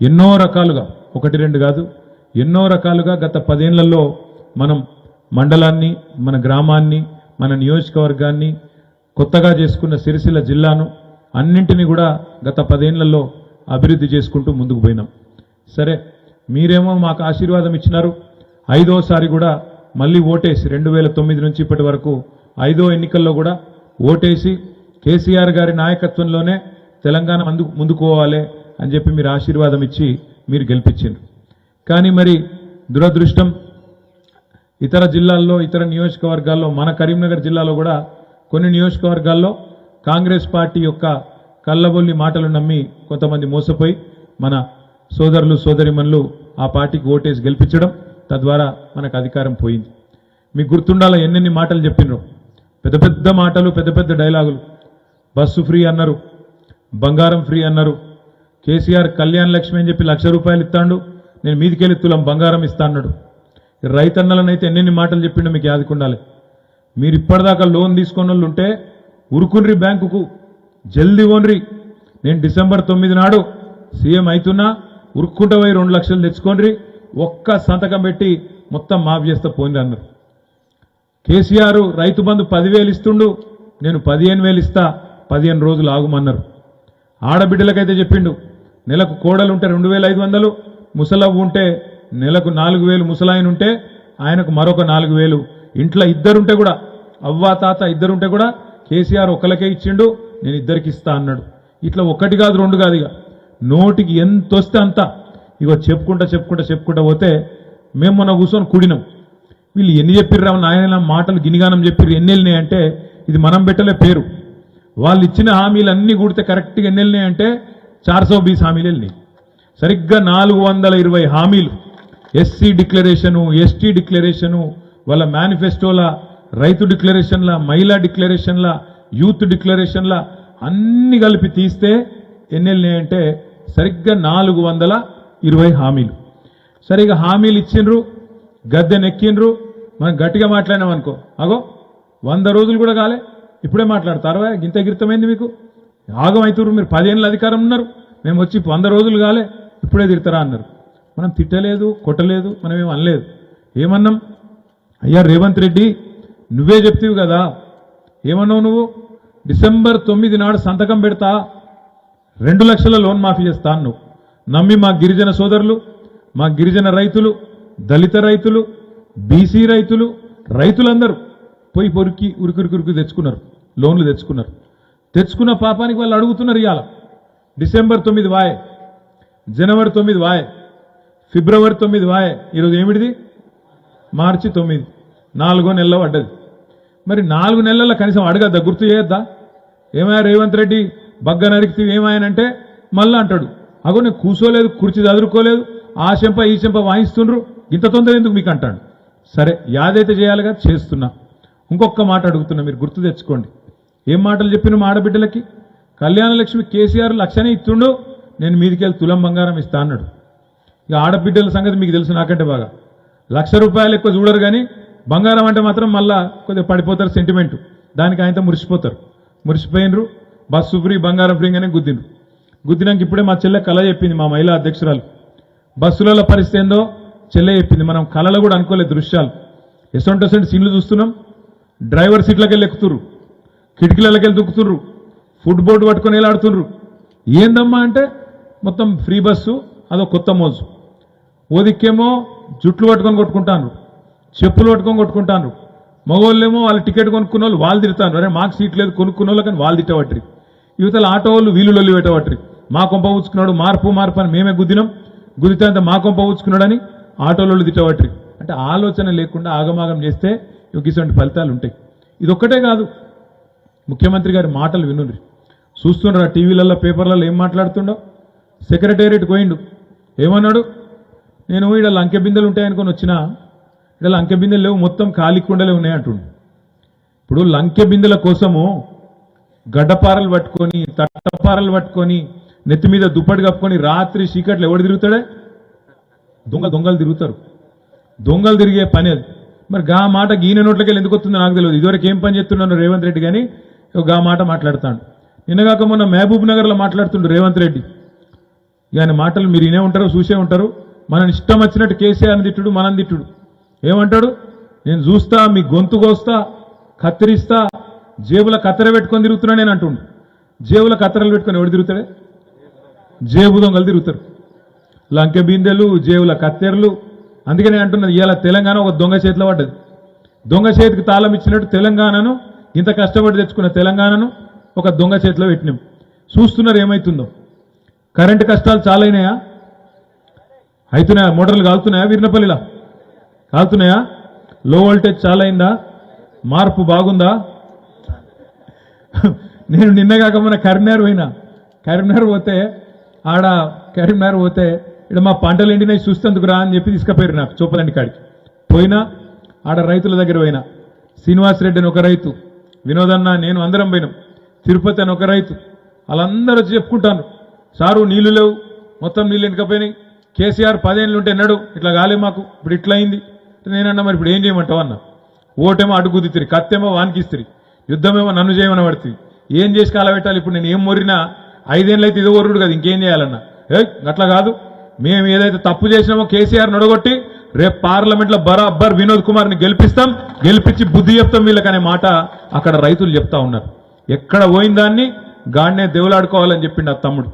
ఎన్నో రకాలుగా, ఒకటి రెండు కాదు, ఎన్నో రకాలుగా గత 10 ఏళ్లలో మనం మండలాన్ని, మన గ్రామాన్ని, మన నియోజకవర్గాన్ని, కొత్తగా చేసుకున్న సిరిసిల్ల జిల్లాను అన్నింటినీ కూడా గత 10 ఏళ్లలో అభివృద్ధి చేసుకుంటూ ముందుకు పోయినాం. సరే, మీరేమో మాకు ఆశీర్వాదం ఇచ్చినారు. 5వసారి కూడా మళ్ళీ ఓటేసి 2009 నుంచి ఇప్పటి వరకు 5వ ఎన్నికల్లో కూడా ఓటేసి కేసీఆర్ గారి నాయకత్వంలోనే తెలంగాణ ముందుకు పోవాలి అని చెప్పి మీరు ఆశీర్వాదం ఇచ్చి మీరు గెలిపించారు. కానీ మరి దురదృష్టం, ఇతర జిల్లాల్లో, ఇతర నియోజకవర్గాల్లో, మన కరీంనగర్ జిల్లాలో కూడా కొన్ని నియోజకవర్గాల్లో కాంగ్రెస్ పార్టీ యొక్క కల్లబొల్లి మాటలు నమ్మి కొంతమంది మోసపోయి మన సోదరులు సోదరిమణులు ఆ పార్టీకి ఓటేసి గెలిపించడం, తద్వారా మనకు అధికారం పోయింది. మీకు గుర్తుండాల ఎన్నెన్ని మాటలు చెప్పినరు, పెద్ద పెద్ద మాటలు, పెద్ద పెద్ద డైలాగులు. బస్సు ఫ్రీ అన్నారు, బంగారం ఫ్రీ అన్నారు, కేసీఆర్ కళ్యాణ లక్ష్మి అని చెప్పి ₹1,00,000 ఇస్తాడు, నేను మీదికెళ్ళి తులం బంగారం ఇస్తా అన్నాడు. రైతన్నలనైతే ఎన్నెన్ని మాటలు చెప్పిండో మీకు యాదకుండాలి. మీరు ఇప్పటిదాకా లోన్ తీసుకున్న వాళ్ళు ఉంటే ఉరుకున్రి బ్యాంకుకు, జల్దీ ఓన్రి, నేను డిసెంబర్ 9 నాడు సీఎం అవుతున్నా, ఉరుక్కుంటూ పోయి 2 లక్షలు తెచ్చుకోండి, ఒక్క సంతకం పెట్టి మొత్తం మాఫ్ చేస్తా పోయింది అన్నారు. కేసీఆర్ రైతు బంధు 10,000 ఇస్తుండు, నేను 15,000 ఇస్తా, 15 రోజులు ఆగుమన్నారు. ఆడబిడ్డలకైతే చెప్పిండు, నెలకు కోడలుంటే 2,500, ముసలవ్వు ఉంటే నెలకు 4,000, ముసలాయన ఉంటే ఆయనకు మరొక 4,000, ఇంట్లో ఇద్దరుంటే కూడా, అవ్వ తాత ఇద్దరుంటే కూడా కేసీఆర్ ఒకరికే ఇచ్చిండు, నేను ఇద్దరికి ఇస్తా అన్నాడు. ఇట్లా ఒకటి కాదు, రెండు కాదు, ఇక నోటికి ఎంత వస్తే అంత ఇగో చెప్పుకుంటా పోతే మేము మొన్న కూర్చొని కూడినాం. వీళ్ళు ఎన్ని చెప్పిర్రా నాయన మాటలు గినిగానం చెప్పిర్రు, ఎన్ని వెళ్ళినాయి అంటే ఇది మనం పెట్టలే పేరు. వాళ్ళు ఇచ్చిన హామీలు అన్నీ కూడితే కరెక్ట్గా ఎన్ని వెళ్ళినాయి అంటే 420 హామీలు వెళ్ళినాయి. సరిగ్గా 420 హామీలు, ఎస్సీ డిక్లరేషను, ఎస్టీ డిక్లరేషను, వాళ్ళ మేనిఫెస్టోల, రైతు డిక్లరేషన్ల, మహిళా డిక్లరేషన్ల, యూత్ డిక్లరేషన్ల అన్ని కలిపి తీస్తే ఎన్ని వెళ్ళినాయి అంటే సరిగ్గా 420 హామీలు. సరిగ్గా హామీలు ఇచ్చిండ్రు, గద్దెనెక్కిండ్రు. మనం గట్టిగా మాట్లాడినాం అనుకో, అగో 100 రోజులు కూడా కాలే, ఇప్పుడే మాట్లాడతారు, గింత గిరితమైంది మీకు, ఆగం అవుతున్నారు, మీరు 10 ఏళ్ళ అధికారం ఉన్నారు, మేము వచ్చి 100 రోజులు కాలే ఇప్పుడే తిడతారా అన్నారు. మనం తిట్టలేదు, కొట్టలేదు, మనం ఏం అనలేదు. ఏమన్నాం, అయ్యా రేవంత్ రెడ్డి నువ్వే చెప్తీవి కదా, ఏమన్నావు నువ్వు, డిసెంబర్ 9 నాడు సంతకం పెడతా, 2 లక్షల లోన్ మాఫీ చేస్తా అన్నావు. నమ్మి మా గిరిజన సోదరులు, మా గిరిజన రైతులు, దళిత రైతులు, బీసీ రైతులు, రైతులందరూ పోయి ఉరికి తెచ్చుకున్నారు, లోన్లు తెచ్చుకున్నారు. తెచ్చుకున్న పాపానికి వాళ్ళు అడుగుతున్నారు, ఇవాళ డిసెంబర్ 9 వాయే, జనవరి 9 వాయే, ఫిబ్రవరి 9 వాయే, ఈరోజు ఏమిటిది మార్చి 9, 4వ నెలలో పడ్డది. మరి 4 నెలల్లో కనీసం అడగద్దా, గుర్తు చేయొద్దా? ఏమయ్యా రేవంత్ రెడ్డి బగ్గ నరికితే ఏమాయనంటే మళ్ళా అంటాడు, అగో నేను కూర్చోలేదు, కుర్చీ చదువుకోలేదు, ఆ చెంప ఈ చెంప వాయిస్తుండ్రు, ఇంత తొందర ఎందుకు మీకు అంటాడు. సరే, యాదైతే చేయాలిగా, చేస్తున్నా. ఇంకొక మాట అడుగుతున్నా, మీరు గుర్తు తెచ్చుకోండి. ఏం మాటలు చెప్పిన మా ఆడబిడ్డలకి, కళ్యాణ లక్ష్మి కేసీఆర్ 1,00,000 ఇస్తుండు, నేను మీదికెళ్ళి తులం బంగారం ఇస్తా అన్నాడు. ఇక ఆడబిడ్డల సంగతి మీకు తెలుసు నాకంటే బాగా, ₹1,00,000 ఎక్కువ చూడరు, కానీ బంగారం అంటే మాత్రం మళ్ళా కొద్దిగా పడిపోతారు, సెంటిమెంటు, దానికి ఆయనతో మురిసిపోతారు. మురిసిపోయినరు, బస్సు ఫ్రీ, బంగారం ఫ్రీ అని గుద్దిండ్రు. గుద్దినాక ఇప్పుడే మా చెల్లె కళ చెప్పింది, మా మహిళా అధ్యక్షురాలు, బస్సులలో పరిస్థితి ఏందో చెల్లె చెప్పింది. మనం కళలో కూడా అనుకోలేదు దృశ్యాలు, ఎసొంటి సీన్లు చూస్తున్నాం. డ్రైవర్ సీట్లకి వెళ్ళి ఎక్కుతుర్రు, కిటికీలకి వెళ్ళి దుక్కుతుర్రు, ఫుడ్ బోర్డు పట్టుకొని వెళ్ళాడుతుర్రు. ఏందమ్మా అంటే మొత్తం ఫ్రీ బస్సు, అదో కొత్త మోజు. ఓదిక్కేమో జుట్లు పట్టుకొని కొట్టుకుంటాను, చెప్పులు పట్టుకొని కొట్టుకుంటాను. మగవాళ్ళేమో వాళ్ళు టికెట్ కొనుక్కున్న వాళ్ళు వాళ్ళు తిడతాను, అరే మాకు సీట్ లేదు కొనుక్కున్న వాళ్ళు, కానీ వాళ్ళు తిట్టబట్టి. యువతలు ఆటో వాళ్ళు వీళ్ళు లొల్లి పెట్టబట్టి, మా కొంప ఊచుకున్నాడు, మార్పు అని మేమే గుద్దినాం, గుద్దితే అంత మా కొంప ఊచుకున్నాడని ఆటోలు తిట్టబట్టి. అంటే ఆలోచన లేకుండా ఆగమాగం చేస్తే ఇటువంటి ఫలితాలు ఉంటాయి. ఇదొక్కటే కాదు, ముఖ్యమంత్రి గారి మాటలు వినుండ్రి, చూస్తుండ్రా టీవీలలో, పేపర్లలో ఏం మాట్లాడుతుండో. సెక్రటేరియట్ పోయిండు, ఏమన్నాడు, నేను ఇక్కడ లంకె బిందెలు ఉంటాయనుకొని వచ్చినా, ఇక్కడ లంకె బిందెలు లేవు, మొత్తం ఖాళీ కుండలే ఉన్నాయి అంటుండు. ఇప్పుడు లంకె బిందెల కోసము గడ్డపారలు పట్టుకొని, తట్టపారలు పట్టుకొని, నెత్తి మీద దుప్పటి కప్పుకొని రాత్రి చీకట్లు ఎవడు తిరుగుతాడే, దొంగలు తిరుగుతారు. దొంగలు తిరిగే పని అది. మరి గా మాట గీన నోట్లకెళ్ళి ఎందుకు వస్తుందో నాకు తెలియదు. ఇదివరకు ఏం పని చేస్తున్నాను రేవంత్ రెడ్డి, కానీ గా మాట మాట్లాడతాడు. నిన్నగాక మొన్న మహబూబ్ నగర్లో మాట్లాడుతుండు రేవంత్ రెడ్డి, ఆయన మాటలు మీరు వినే ఉంటారు, చూసే ఉంటారు. మనం ఇష్టం వచ్చినట్టు కేసీఆర్ని తిట్టుడు, మనం తిట్టుడు. ఏమంటాడు? నేను చూస్తా, మీ గొంతు కోస్తా, కత్తిరిస్తా, జేబుల కత్తెర పెట్టుకొని తిరుగుతున్నా నేను అంటుండు. జేబుల కత్తెరలు పెట్టుకొని ఎవడు తిరుగుతాడే? జేబు దొంగలు తిరుగుతారు. లంకె బిందెలు, జేబుల కత్తెరలు. అందుకే నేను అంటున్నది, ఇవాళ తెలంగాణ ఒక దొంగ చేతిలో పడ్డది. దొంగ చేతికి తాళం ఇచ్చినట్టు తెలంగాణను, ఇంత కష్టపడి తెచ్చుకున్న తెలంగాణను ఒక దొంగ చేతిలో పెట్టినాం. చూస్తున్నారు ఏమవుతుందో. కరెంటు కష్టాలు చాలా అయినాయా? అవుతున్నాయా? మోటార్లు కాలుతున్నాయా? వీరినపల్లిలా కాలుతున్నాయా? లో వోల్టేజ్ చాలా అయిందా? మార్పు బాగుందా? నేను నిన్నగాక మన కరీంనగర్ పోతే ఇక్కడ మా పంటలు ఎండినాయి చూస్తేందుకు రా అని చెప్పి తీసుకుపోయారు నాకు చూపలండి కాడికి. పోయినా ఆడ రైతుల దగ్గర పోయినా. శ్రీనివాసరెడ్డి అని ఒక రైతు, వినోదన్న, నేను అందరం పోయినాం. తిరుపతి అని ఒక రైతు. వాళ్ళందరూ వచ్చి చెప్పుకుంటాను, సారు నీళ్లు లేవు, మొత్తం నీళ్ళు ఎండకపోయినాయి, కేసీఆర్ 10 ఏళ్ళు ఉంటే ఎన్నడు ఇట్లా కాలే మాకు, ఇప్పుడు ఇట్లా అయింది. నేనన్నా మరి ఇప్పుడు ఏం చేయమంటావు అన్న. ఓటేమో అడుగుదిత్తిరి, కత్తేమో వానికిస్తిరి, యుద్ధమేమో నన్ను చేయమని పడుతుంది. ఏం చేసి కాలబెట్టాలి? ఇప్పుడు నేను ఏం మొరినా 5 ఏళ్ళు అయితే ఇదో ఒర్రుడు కదా, ఇంకేం చేయాలన్నా. అట్లా కాదు, మేము ఏదైతే తప్పు చేసినామో కేసీఆర్ నొడగొట్టి రేపు పార్లమెంట్లో బరాబర్ వినోద్ కుమార్ని గెలిపిస్తాం, గెలిపించి బుద్ధి చెప్తాం వీళ్ళకనే మాట అక్కడ రైతులు చెప్తా ఉన్నారు. ఎక్కడ పోయిన దాన్ని గాడినే దేవులాడుకోవాలని చెప్పిండు ఆ తమ్ముడు.